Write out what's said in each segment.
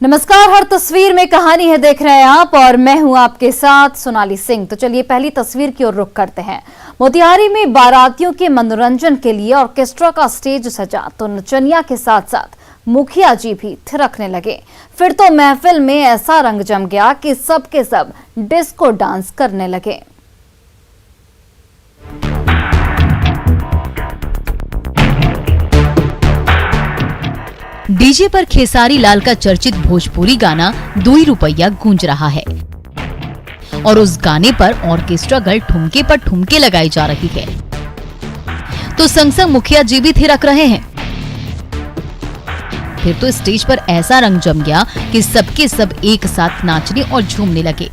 नमस्कार, हर तस्वीर में कहानी है देख रहे हैं आप और मैं हूं आपके साथ सोनाली सिंह। तो चलिए पहली तस्वीर की ओर रुख करते हैं। मोतिहारी में बारातियों के मनोरंजन के लिए ऑर्केस्ट्रा का स्टेज सजा तो नचनिया के साथ साथ मुखिया जी भी थिरकने लगे। फिर तो महफिल में ऐसा रंग जम गया कि सब के सब डिस्को डांस करने लगे। डीजे पर खेसारी लाल का चर्चित भोजपुरी गाना 2 रुपया गूंज रहा है और उस गाने पर ऑर्केस्ट्रा गर्ल ठुमके पर ठुमके लगाई जा रही है तो संग संग मुखिया जी भी थिरक रहे हैं। फिर तो स्टेज पर ऐसा रंग जम गया कि सबके सब एक साथ नाचने और झूमने लगे।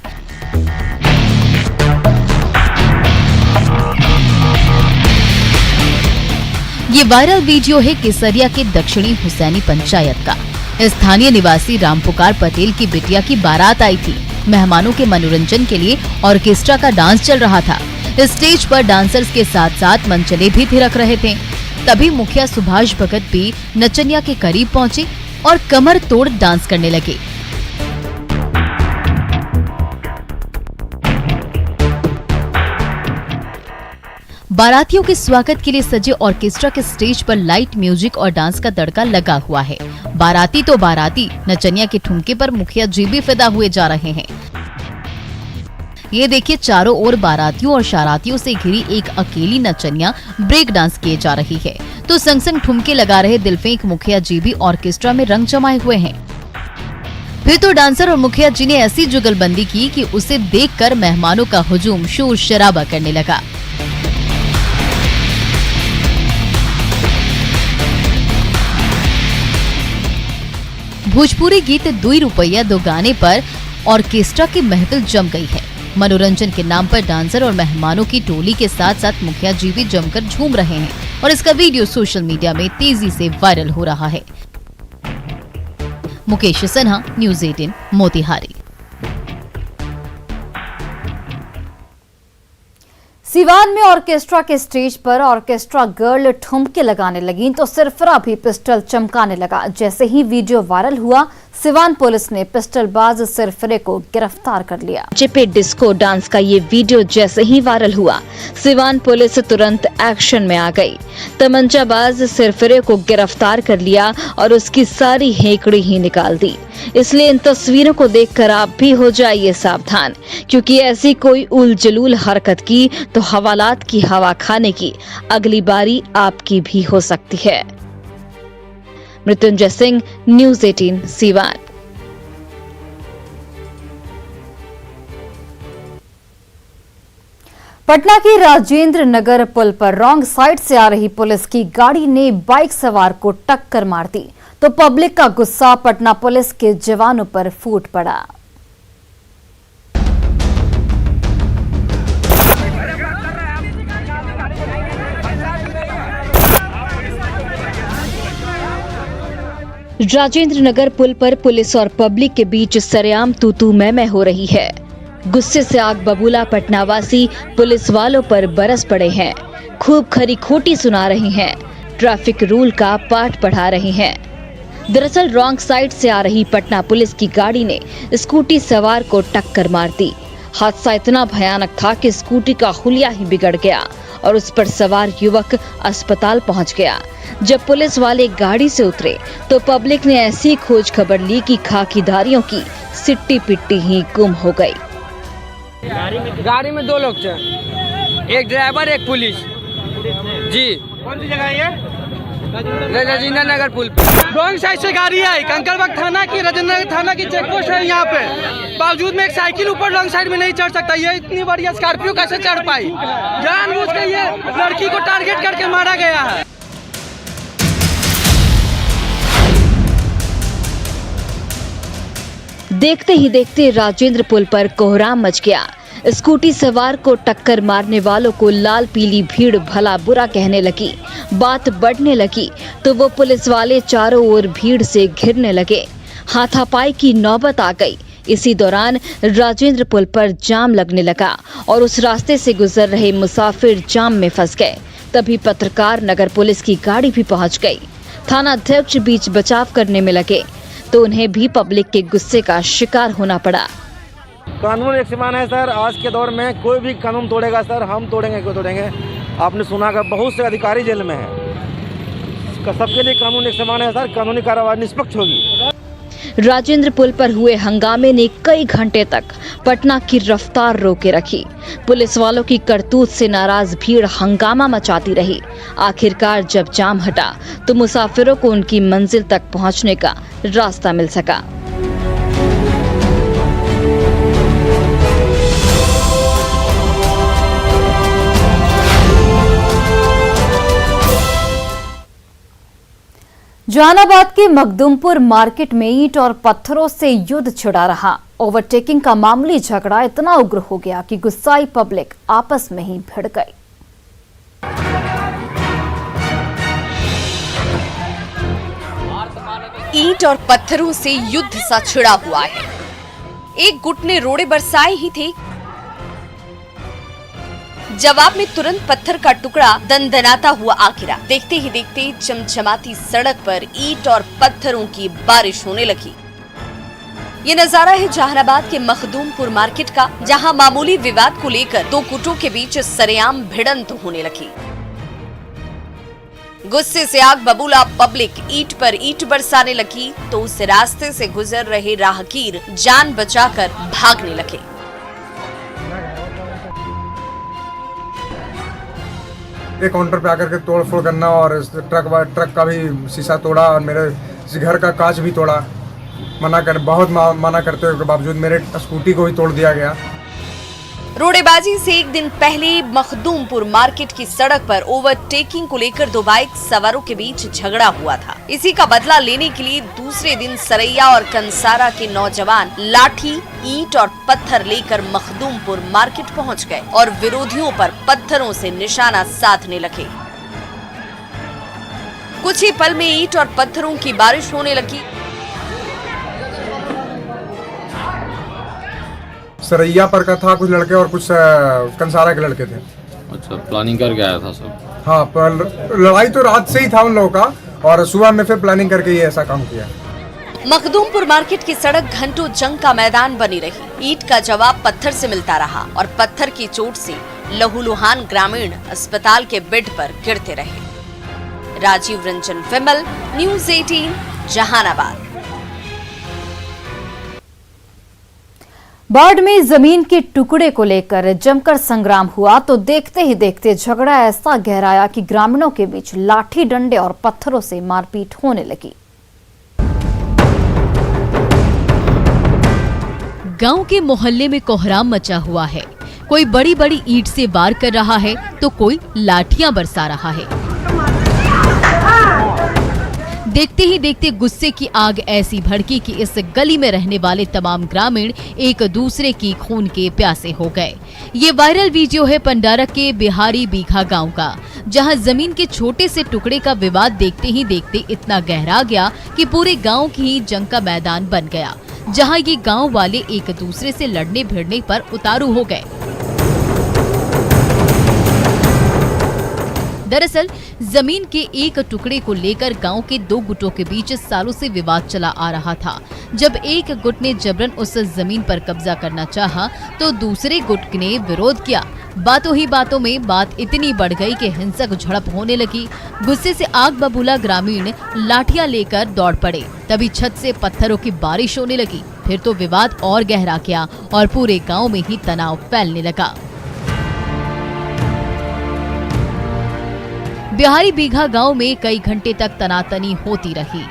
ये वायरल वीडियो है केसरिया के दक्षिणी हुसैनी पंचायत का। स्थानीय निवासी रामपुकार पटेल की बिटिया की बारात आई थी। मेहमानों के मनोरंजन के लिए ऑर्केस्ट्रा का डांस चल रहा था। स्टेज पर डांसर्स के साथ साथ मनचले भी थिरक रहे थे। तभी मुखिया सुभाष भगत भी नचनिया के करीब पहुंचे और कमर तोड़ डांस करने लगे। बारातियों के स्वागत के लिए सजे ऑर्केस्ट्रा के स्टेज पर लाइट म्यूजिक और डांस का तड़का लगा हुआ है। बाराती तो बाराती, नचनिया के ठुमके पर मुखिया जी भी फिदा हुए जा रहे हैं। ये देखिए, चारों ओर बारातियों और शारातियों से घिरी एक अकेली नचनिया ब्रेक डांस किए जा रही है तो संग संग ठुमके लगा रहे दिलफेंक मुखिया जी भी ऑर्केस्ट्रा में रंग जमाए हुए हैं। फिर तो डांसर और मुखिया जी ने ऐसी जुगलबंदी की कि उसे देखकर मेहमानों का हुजूम शोर शराबा करने लगा। भोजपुरी गीत 2 रुपया 2 गाने पर ऑर्केस्ट्रा की महफिल जम गई है। मनोरंजन के नाम पर डांसर और मेहमानों की टोली के साथ साथ मुखिया जी भी जमकर झूम रहे हैं और इसका वीडियो सोशल मीडिया में तेजी से वायरल हो रहा है। मुकेश सिन्हा, न्यूज़ 18, मोतिहारी। सिवान में ऑर्केस्ट्रा के स्टेज पर ऑर्केस्ट्रा गर्ल ठुमके लगाने लगी तो सिरफरा भी पिस्टल चमकाने लगा। जैसे ही वीडियो वायरल हुआ, सिवान पुलिस ने पिस्टलबाज सिरफरे को गिरफ्तार कर लिया। चिपे डिस्को डांस का ये वीडियो जैसे ही वायरल हुआ, सिवान पुलिस तुरंत एक्शन में आ गई। तमंचाबाज सिरफरे को गिरफ्तार कर लिया और उसकी सारी हेकड़ी ही निकाल दी। इसलिए इन तस्वीरों को देखकर आप भी हो जाइए सावधान, क्योंकि ऐसी कोई उलझुल हरकत की तो हवालात की हवा खाने की अगली बारी आपकी भी हो सकती है। मृत्युंजय सिंह, न्यूज़ 18, सिवान। पटना की राजेंद्र नगर पुल पर रॉन्ग साइड से आ रही पुलिस की गाड़ी ने बाइक सवार को टक्कर मार दी तो पब्लिक का गुस्सा पटना पुलिस के जवानों पर फूट पड़ा। राजेंद्र नगर पुल पर पुलिस और पब्लिक के बीच सरेआम तू मैं हो रही है। गुस्से से आग बबूला पटनावासी पुलिस वालों पर बरस पड़े हैं। खूब खरी खोटी सुना रहे हैं, ट्रैफिक रूल का पाठ पढ़ा रहे हैं। दरअसल रॉन्ग साइड से आ रही पटना पुलिस की गाड़ी ने स्कूटी सवार को टक्कर मार दी। हादसा इतना भयानक था कि स्कूटी का हुलिया ही बिगड़ गया और उस पर सवार युवक अस्पताल पहुंच गया। जब पुलिस वाले गाड़ी से उतरे तो पब्लिक ने ऐसी खोज खबर ली कि खाकीधारियों की सिट्टी पिट्टी ही गुम हो गई। गाड़ी में 2 लोग थे, एक ड्राइवर एक पुलिस जी। कौन सी जगह है? राजेंद्र नगर पुल पे रॉन्ग साइड से गाड़ी आई। कंकड़बाग थाना की, राजेंद्र नगर थाना की चेक पोस्ट है यहाँ पे। बावजूद में एक साइकिल ऊपर रॉन्ग साइड में नहीं चढ़ सकता। ये इतनी बड़ी स्कॉर्पियो कैसे चढ़ पाई? जानबूझ के ये लड़की को टारगेट करके मारा गया है। देखते ही देखते राजेंद्र पुल पर कोहराम मच गया। स्कूटी सवार को टक्कर मारने वालों को लाल पीली भीड़ भला बुरा कहने लगी। बात बढ़ने लगी तो वो पुलिस वाले चारों ओर भीड़ से घिरने लगे। हाथापाई की नौबत आ गई। इसी दौरान राजेंद्र पुल पर जाम लगने लगा और उस रास्ते से गुजर रहे मुसाफिर जाम में फंस गए। तभी पत्रकार नगर पुलिस की गाड़ी भी पहुंच गई। थाना अध्यक्ष बीच बचाव करने में लगे। तो उन्हें भी पब्लिक के गुस्से का शिकार होना पड़ा। कानून एक समान है सर। आज के दौर में कोई भी कानून तोड़ेगा सर, हम तोड़ेंगे कोई तोड़ेंगे। आपने सुना कि बहुत से अधिकारी जेल में हैं। सबके लिए कानून एक समान है सर। कानूनी कार्रवाई निष्पक्ष होगी। राजेंद्र पुल पर हुए हंगामे ने कई घंटे तक पटना की रफ्तार रोके रखी। पुलिस वालों की करतूत से नाराज भीड़ हंगामा मचाती रही। आखिरकार जब जाम हटा तो मुसाफिरों को उनकी मंजिल तक पहुंचने का रास्ता मिल सका। जहानाबाद के मखदूमपुर मार्केट में ईंट और पत्थरों से युद्ध छिड़ा रहा। ओवरटेकिंग का मामूली झगड़ा इतना उग्र हो गया कि गुस्साई पब्लिक आपस में ही भिड़ गई। ईंट और पत्थरों से युद्ध सा छिड़ा हुआ है। एक गुट ने रोड़े बरसाए ही थे, जवाब में तुरंत पत्थर का टुकड़ा दंदनाता हुआ आ गिरा। देखते ही देखते चमचमाती सड़क पर ईंट और पत्थरों की बारिश होने लगी। ये नजारा है जहानाबाद के मखदूमपुर मार्केट का, जहां मामूली विवाद को लेकर दो गुटों के बीच सरेआम भिड़ंत होने लगी। गुस्से से आग बबूला पब्लिक ईंट पर ईंट बरसाने लगी तो उस रास्ते से गुजर रहे राहगीर जान बचाकर भागने लगे। एक काउंटर पे आकर के तोड़ फोड़ करना और ट्रक का भी शीशा तोड़ा और मेरे घर का कांच भी तोड़ा। बहुत मना करते हुए बावजूद मेरे स्कूटी को भी तोड़ दिया गया। रोड़ेबाजी से एक दिन पहले मखदूमपुर मार्केट की सड़क पर ओवरटेकिंग को लेकर दो बाइक सवारों के बीच झगड़ा हुआ था। इसी का बदला लेने के लिए दूसरे दिन सरैया और कंसारा के नौजवान लाठी, ईंट और पत्थर लेकर मखदूमपुर मार्केट पहुंच गए और विरोधियों पर पत्थरों से निशाना साधने लगे। कुछ ही पल में ईंट और पत्थरों की बारिश होने लगी। सरैया पर का था कुछ लड़के और कुछ कंसारा के लड़के थे। अच्छा, प्लानिंग करके आया था सब? हाँ, पर लड़ाई तो रात से ही था उन लोगों का और सुबह में फिर प्लानिंग करके ये ऐसा काम किया। मखदूमपुर मार्केट की सड़क घंटों जंग का मैदान बनी रही। ईंट का जवाब पत्थर से मिलता रहा और पत्थर की चोट से लहूलुहान ग्रामीण अस्पताल के बेड पर गिरते रहे। राजीव रंजन विमल, न्यूज़ 18, जहानाबाद। बाढ़ में जमीन के टुकड़े को लेकर जमकर संग्राम हुआ तो देखते ही देखते झगड़ा ऐसा गहराया कि ग्रामीणों के बीच लाठी, डंडे और पत्थरों से मारपीट होने लगी। गांव के मोहल्ले में कोहराम मचा हुआ है। कोई बड़ी बड़ी ईंट से वार कर रहा है तो कोई लाठियां बरसा रहा है। देखते ही देखते गुस्से की आग ऐसी भड़की कि इस गली में रहने वाले तमाम ग्रामीण एक दूसरे की खून के प्यासे हो गए। ये वायरल वीडियो है पंडारक के बिहारी बीघा गांव का, जहां जमीन के छोटे से टुकड़े का विवाद देखते ही देखते इतना गहरा गया कि पूरे गांव की ही जंग का मैदान बन गया, जहां ये गांव वाले एक दूसरे से लड़ने भिड़ने पर उतारू हो गए। दरअसल जमीन के एक टुकड़े को लेकर गांव के दो गुटों के बीच सालों से विवाद चला आ रहा था। जब एक गुट ने जबरन उस जमीन पर कब्जा करना चाहा तो दूसरे गुट ने विरोध किया। बातों ही बातों में बात इतनी बढ़ गई कि हिंसक झड़प होने लगी। गुस्से से आग बबूला ग्रामीण लाठियां लेकर दौड़ पड़े। तभी छत से पत्थरों की बारिश होने लगी। फिर तो विवाद और गहरा गया और पूरे गाँव में ही तनाव फैलने लगा। बिहारी बीघा गांव में कई घंटे तक तनातनी होती रही।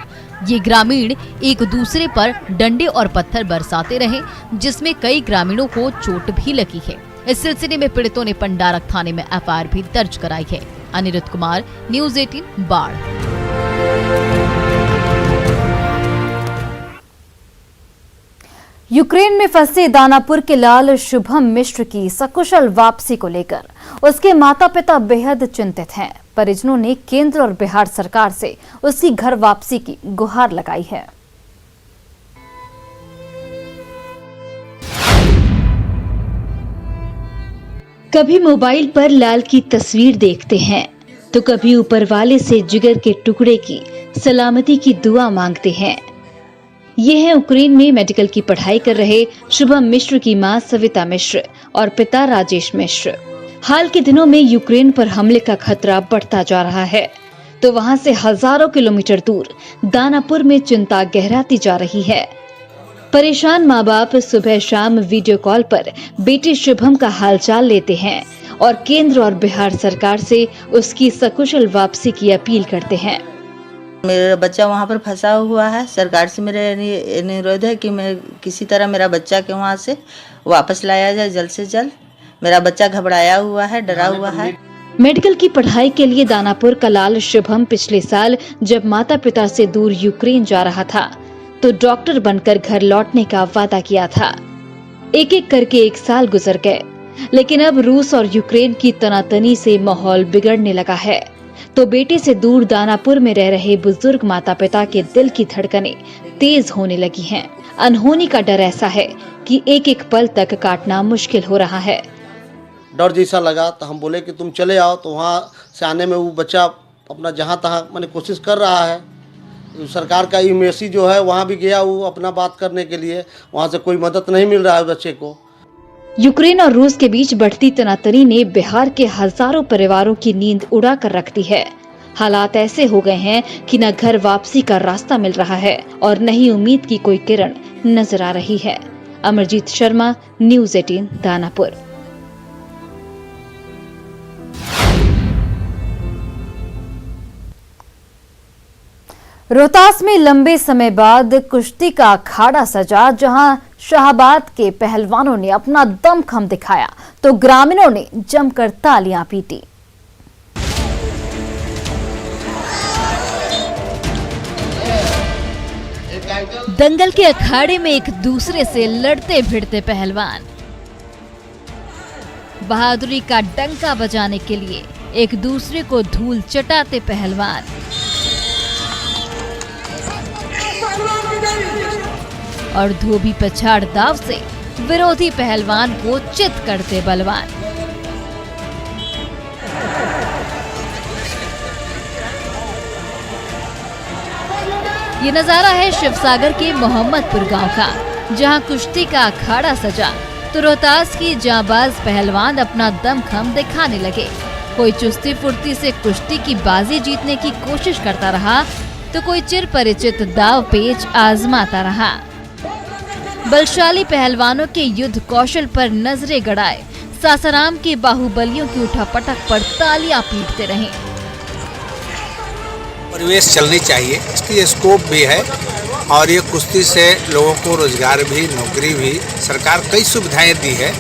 ये ग्रामीण एक दूसरे पर डंडे और पत्थर बरसाते रहे, जिसमें कई ग्रामीणों को चोट भी लगी है। इस सिलसिले में पीड़ितों ने पंडारक थाने में एफआईआर भी दर्ज कराई है। अनिरुद्ध कुमार, न्यूज़ 18, बाढ़। यूक्रेन में फंसे दानापुर के लाल शुभम मिश्र की सकुशल वापसी को लेकर उसके माता पिता बेहद चिंतित हैं। परिजनों ने केंद्र और बिहार सरकार से उसकी घर वापसी की गुहार लगाई है। कभी मोबाइल पर लाल की तस्वीर देखते हैं तो कभी ऊपर वाले से जिगर के टुकड़े की सलामती की दुआ मांगते हैं। ये हैं यूक्रेन में मेडिकल की पढ़ाई कर रहे शुभम मिश्र की मां सविता मिश्र और पिता राजेश मिश्र। हाल के दिनों में यूक्रेन पर हमले का खतरा बढ़ता जा रहा है, तो वहां से हजारों किलोमीटर दूर दानापुर में चिंता गहराती जा रही है। परेशान माँ बाप सुबह शाम वीडियो कॉल पर बेटे शुभम का हालचाल लेते हैं और केंद्र और बिहार सरकार से उसकी सकुशल वापसी की अपील करते हैं। मेरा बच्चा वहाँ पर फंसा हुआ है। सरकार से मेरा अनुरोध है कि मैं किसी तरह मेरा बच्चा के वहाँ से वापस लाया जाए जल्द से जल्द। मेरा बच्चा घबराया हुआ है, डरा हुआ है। मेडिकल की पढ़ाई के लिए दानापुर का लाल शुभम पिछले साल जब माता पिता से दूर यूक्रेन जा रहा था तो डॉक्टर बनकर घर लौटने का वादा किया था। एक एक करके 1 साल गुजर गए, लेकिन अब रूस और यूक्रेन की तनातनी से माहौल बिगड़ने लगा है, तो बेटे से दूर दानापुर में रह रहे बुजुर्ग माता पिता के दिल की धड़कनें तेज होने लगी हैं। अनहोनी का डर ऐसा है कि एक एक पल तक काटना मुश्किल हो रहा है। डर जैसा लगा तो हम बोले कि तुम चले आओ, तो वहाँ से आने में वो बच्चा अपना जहाँ तहाँ मैंने कोशिश कर रहा है। सरकार का एम्बेसी जो है वहाँ भी गया वो अपना बात करने के लिए, वहाँ से कोई मदद नहीं मिल रहा है बच्चे को। यूक्रेन और रूस के बीच बढ़ती तनातनी ने बिहार के हजारों परिवारों की नींद उड़ा कर रख दी है। हालात ऐसे हो गए हैं कि न घर वापसी का रास्ता मिल रहा है और न ही उम्मीद की कोई किरण नजर आ रही है। अमरजीत शर्मा, न्यूज़ 18 दानापुर। रोहतास में लंबे समय बाद कुश्ती का अखाड़ा सजा, जहां शाहाबाद के पहलवानों ने अपना दमखम दिखाया तो ग्रामीणों ने जमकर तालियां पीटी। दंगल के अखाड़े में एक दूसरे से लड़ते भिड़ते पहलवान, बहादुरी का डंका बजाने के लिए एक दूसरे को धूल चटाते पहलवान, और धोबी पछाड़ दाव से विरोधी पहलवान को चित करते बलवान। ये नजारा है शिवसागर के मोहम्मदपुर गांव का, जहां कुश्ती का अखाड़ा सजा तो रोहतास की जांबाज पहलवान अपना दमखम दिखाने लगे। कोई चुस्ती फुर्ती से कुश्ती की बाजी जीतने की कोशिश करता रहा तो कोई चिर परिचित दाव पेच आजमाता रहा। बलशाली पहलवानों के युद्ध कौशल पर नजरें गड़ाए सासाराम के बाहुबलियों की उठापटक पर तालियां पीटते रहे। परिवेश चलनी चाहिए, इसकी स्कोप भी है और ये कुश्ती से लोगों को रोजगार भी, नौकरी भी, सरकार कई सुविधाएं दी है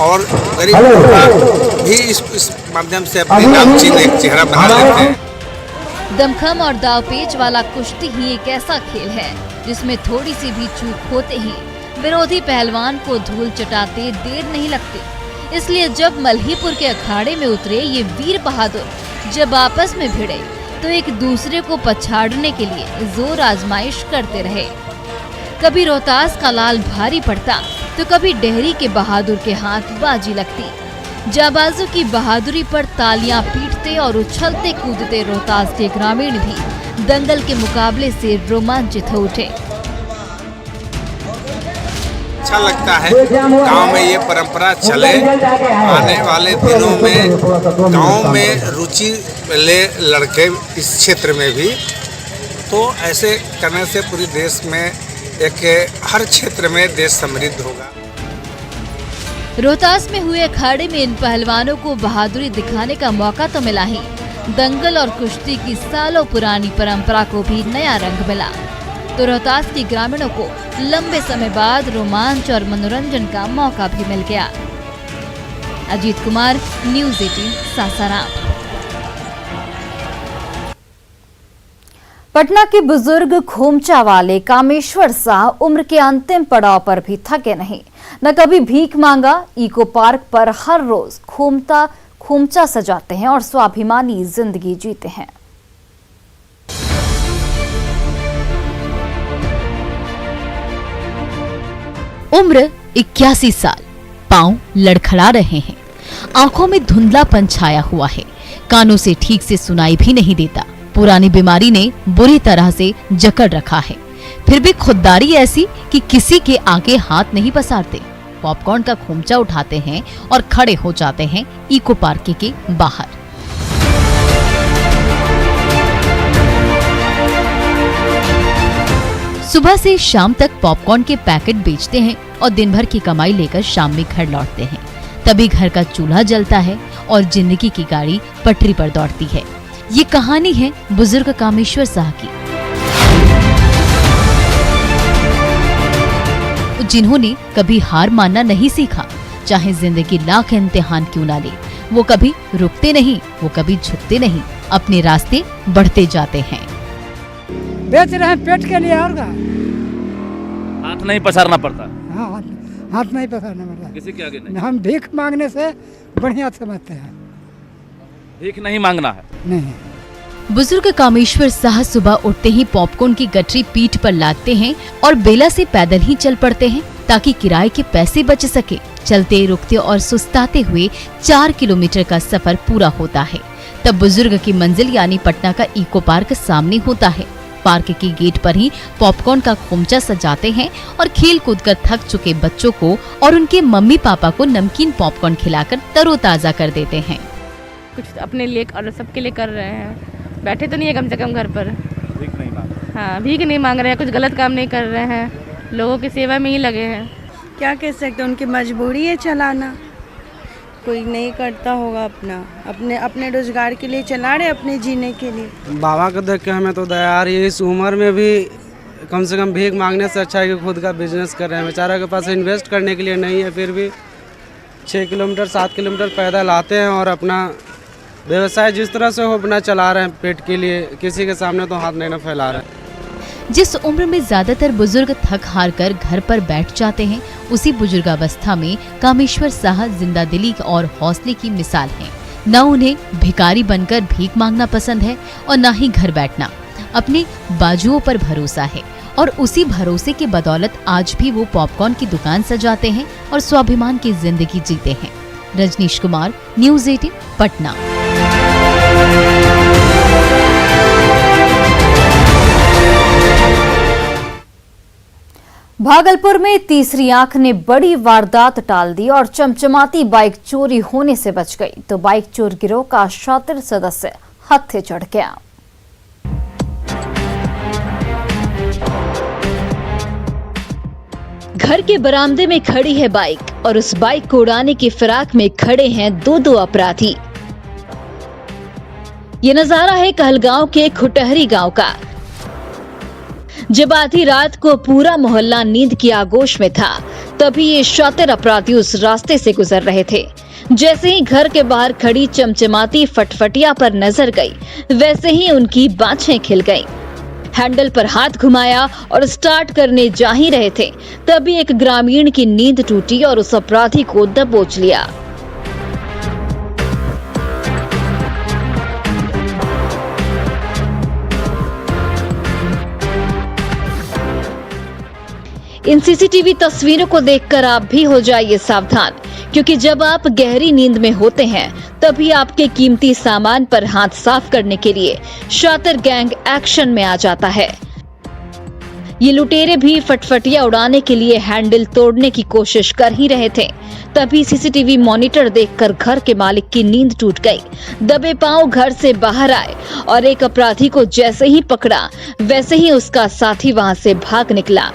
और गरीब लोग भी इस माध्यम से अपने नाम चिन्ह एक चेहरा बना लेते हैं। दमखम और दावपेच वाला कुश्ती ही एक ऐसा खेल है जिसमें थोड़ी सी भी चूक होते ही विरोधी पहलवान को धूल चटाते देर नहीं लगती। इसलिए जब मल्हीपुर के अखाड़े में उतरे ये वीर बहादुर जब आपस में भिड़े तो एक दूसरे को पछाड़ने के लिए जोर आजमाइश करते रहे। कभी रोहतास का लाल भारी पड़ता तो कभी डेहरी के बहादुर के हाथ बाजी लगती। जाबाजों की बहादुरी पर तालियां पीटते और उछलते कूदते रोहतास के ग्रामीण भी दंगल के मुकाबले से रोमांचित हो उठे। अच्छा लगता है गांव में ये परंपरा चले, आने वाले दिनों में गांव में रुचि ले लड़के इस क्षेत्र में भी, तो ऐसे करने से पूरे देश में एक हर क्षेत्र में देश समृद्ध होगा। रोहतास में हुए अखाड़े में इन पहलवानों को बहादुरी दिखाने का मौका तो मिला ही, दंगल और कुश्ती की सालों पुरानी परंपरा को भी नया रंग मिला। तो रोहतास के ग्रामीणों को लंबे समय बाद रोमांच और मनोरंजन का मौका भी मिल गया। अजीत कुमार, न्यूज़ 18 सासाराम। पटना के बुजुर्ग खोमचा वाले कामेश्वर शाह उम्र के अंतिम पड़ाव पर भी थके नहीं। न कभी भीख मांगा, इको पार्क पर हर रोज खोमचा सजाते हैं और स्वाभिमानी जिंदगी जीते हैं। उम्र 81 साल, पांव लड़खड़ा रहे हैं, आंखों में धुंधलापन छाया हुआ है, कानों से ठीक से सुनाई भी नहीं देता। पुरानी बीमारी ने बुरी तरह से जकड़ रखा है। फिर भी खुददारी ऐसी कि किसी के आगे हाथ नहीं पसारते। पॉपकॉर्न का खोमचा उठाते हैं और खड़े हो जाते हैं इको पार्क के बाहर। सुबह से शाम तक पॉपकॉर्न के पैकेट बेचते हैं और दिन भर की कमाई लेकर शाम में घर लौटते हैं। तभी घर का चूल्हा जलता है और जिंदगी की गाड़ी पटरी पर दौड़ती है। ये कहानी है बुजुर्ग कामेश्वर शाह की, जिन्होंने कभी हार मानना नहीं सीखा। चाहे जिंदगी लाख इम्तिहान क्यों ना ले, वो कभी रुकते नहीं, वो कभी झुकते नहीं, अपने रास्ते बढ़ते जाते हैं। बेच रहे हैं पेट के लिए और का हाथ नहीं पसारना पड़ता। हाँ, हाथ नहीं पसारना पड़ता, किसी के आगे नहीं। हम भीख मांगने से बढ़िया समझते हैं। भीख नहीं मांगना है। नहीं। बुजुर्ग कामेश्वर शाह सुबह उठते ही पॉपकॉर्न की गठरी पीठ पर लादते हैं और बेला से पैदल ही चल पड़ते हैं ताकि किराए के पैसे बच सके। चलते रुकते और सुस्ताते हुए 4 किलोमीटर का सफर पूरा होता है। तब बुजुर्ग की मंजिल यानी पटना का इको पार्क सामने होता है। पार्क के गेट पर ही पॉपकॉर्न का खोमचा सजाते हैं और खेल कूद कर थक चुके बच्चों को और उनके मम्मी पापा को नमकीन पॉपकॉर्न खिलाकर तरोताजा कर देते हैं। कुछ अपने लिए और सबके लिए कर रहे हैं, बैठे तो नहीं है कम से कम घर पर। भीख नहीं मांग रहे। हाँ, भीख नहीं मांग रहे हैं, कुछ गलत काम नहीं कर रहे हैं, लोगों की सेवा में ही लगे हैं। क्या कह सकते, उनकी मजबूरी है चलाना, कोई नहीं करता होगा अपने रोजगार के लिए चला रहे, अपने जीने के लिए। बाबा को देख के हमें तो दया आ रही है। इस उम्र में भी कम से कम भीख मांगने से अच्छा है कि खुद का बिजनेस कर रहे हैं। बेचारा के पास इन्वेस्ट करने के लिए नहीं है, फिर भी 6 किलोमीटर 7 किलोमीटर पैदल आते हैं और अपना व्यवसाय जिस तरह से हो अपना चला रहे हैं पेट के लिए। किसी के सामने तो हाथ नहीं ना फैला रहे हैं। जिस उम्र में ज्यादातर बुजुर्ग थक हार कर घर पर बैठ जाते हैं, उसी बुजुर्गावस्था में कामेश्वर शाह जिंदा दिली और हौसले की मिसाल हैं। न उन्हें भिखारी बनकर भीख मांगना पसंद है और न ही घर बैठना। अपने बाजुओं पर भरोसा है और उसी भरोसे के बदौलत आज भी वो पॉपकॉर्न की दुकान सजाते हैं और स्वाभिमान की जिंदगी जीते हैं। रजनीश कुमार, न्यूज़ 18, पटना। भागलपुर में तीसरी आंख ने बड़ी वारदात टाल दी और चमचमाती बाइक चोरी होने से बच गई, तो बाइक चोर गिरोह का शातिर सदस्य हत्थे चढ़ गया। घर के बरामदे में खड़ी है बाइक और उस बाइक को उड़ाने की फिराक में खड़े हैं दो अपराधी। ये नजारा है कहलगांव के खुटहरी गांव का। जब आधी रात को पूरा मोहल्ला नींद की आगोश में था, तभी ये शातिर अपराधी उस रास्ते से गुजर रहे थे। जैसे ही घर के बाहर खड़ी चमचमाती फटफटिया पर नजर गई, वैसे ही उनकी बाछें खिल गईं। हैंडल पर हाथ घुमाया और स्टार्ट करने जा ही रहे थे, तभी एक ग्रामीण की नींद टूटी और उस अपराधी को दबोच लिया। इन सीसीटीवी तस्वीरों को देखकर आप भी हो जाइए सावधान, क्योंकि जब आप गहरी नींद में होते हैं, तभी आपके कीमती सामान पर हाथ साफ करने के लिए शातिर गैंग एक्शन में आ जाता है। ये लुटेरे भी फटफटिया उड़ाने के लिए हैंडल तोड़ने की कोशिश कर ही रहे थे, तभी सीसीटीवी मॉनिटर देखकर घर के मालिक की नींद टूट गई। दबे पांव घर से बाहर आए और एक अपराधी को जैसे ही पकड़ा, वैसे ही उसका साथी वहां से भाग निकला।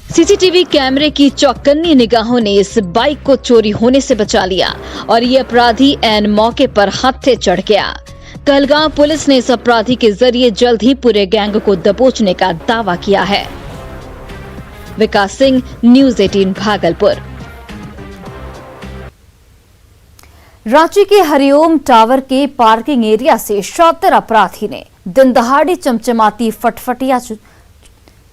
सीसीटीवी कैमरे की चौकन्नी निगाहों ने इस बाइक को चोरी होने से बचा लिया और ये अपराधी ऐन मौके पर हत्थे चढ़ गया। कहलगांव पुलिस ने इस अपराधी के जरिए जल्द ही पूरे गैंग को दबोचने का दावा किया है। विकास सिंह, न्यूज़ 18 भागलपुर। रांची के हरिओम टावर के पार्किंग एरिया से शातिर अपराधी ने दिन दहाड़े चमचमाती फटफटिया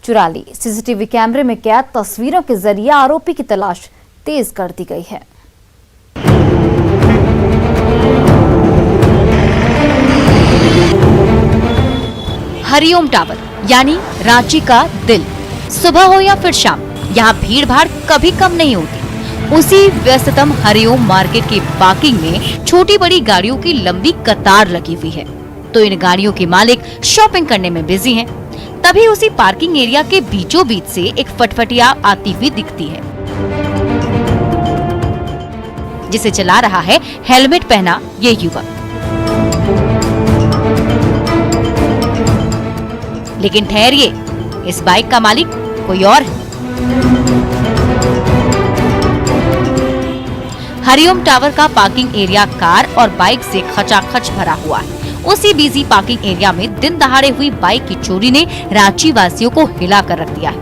चुरा ली। सीसीटीवी कैमरे में कैद तस्वीरों के जरिए आरोपी की तलाश तेज कर दी गई है। हरिओम टावर यानी रांची का दिल। सुबह हो या फिर शाम, यहाँ भीड़ भाड़ कभी कम नहीं होती। उसी व्यस्ततम हरिओम मार्केट की पार्किंग में छोटी बड़ी गाड़ियों की लंबी कतार लगी हुई है। तो इन गाड़ियों के मालिक शॉपिंग करने में बिजी हैं। तभी उसी पार्किंग एरिया के बीचों बीच से एक फटफटिया आती हुई दिखती है, जिसे चला रहा है हेलमेट पहना ये युवक। लेकिन ठहरिए, इस बाइक का मालिक कोई और है। हरिओम टावर का पार्किंग एरिया कार और बाइक से खचाखच भरा हुआ है। उसी बिजी पार्किंग एरिया में दिन दहाड़े हुई बाइक की चोरी ने रांची वासियों को हिला कर रख दिया है।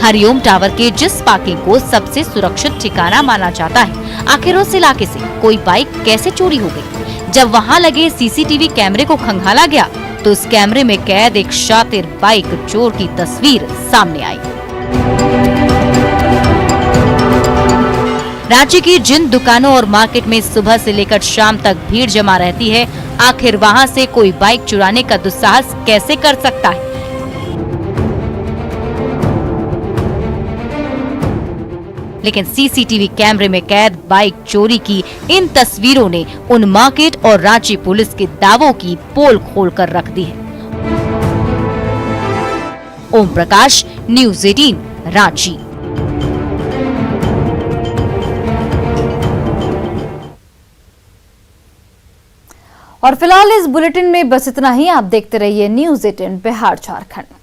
हरिओम टावर के जिस पार्किंग को सबसे सुरक्षित ठिकाना माना जाता है, आखिर उस इलाके से कोई बाइक कैसे चोरी हो गई? जब वहां लगे सीसीटीवी कैमरे को खंगाला गया तो उस कैमरे में कैद एक शातिर बाइक चोर की तस्वीर सामने आई। रांची की जिन दुकानों और मार्केट में सुबह से लेकर शाम तक भीड़ जमा रहती है, आखिर वहां से कोई बाइक चुराने का दुस्साहस कैसे कर सकता है? लेकिन सीसीटीवी कैमरे में कैद बाइक चोरी की इन तस्वीरों ने उन मार्केट और रांची पुलिस के दावों की पोल खोल कर रख दी है। ओम प्रकाश, न्यूज़ 18, रांची। और फिलहाल इस बुलेटिन में बस इतना ही। आप देखते रहिए न्यूज़ 18 बिहार झारखंड।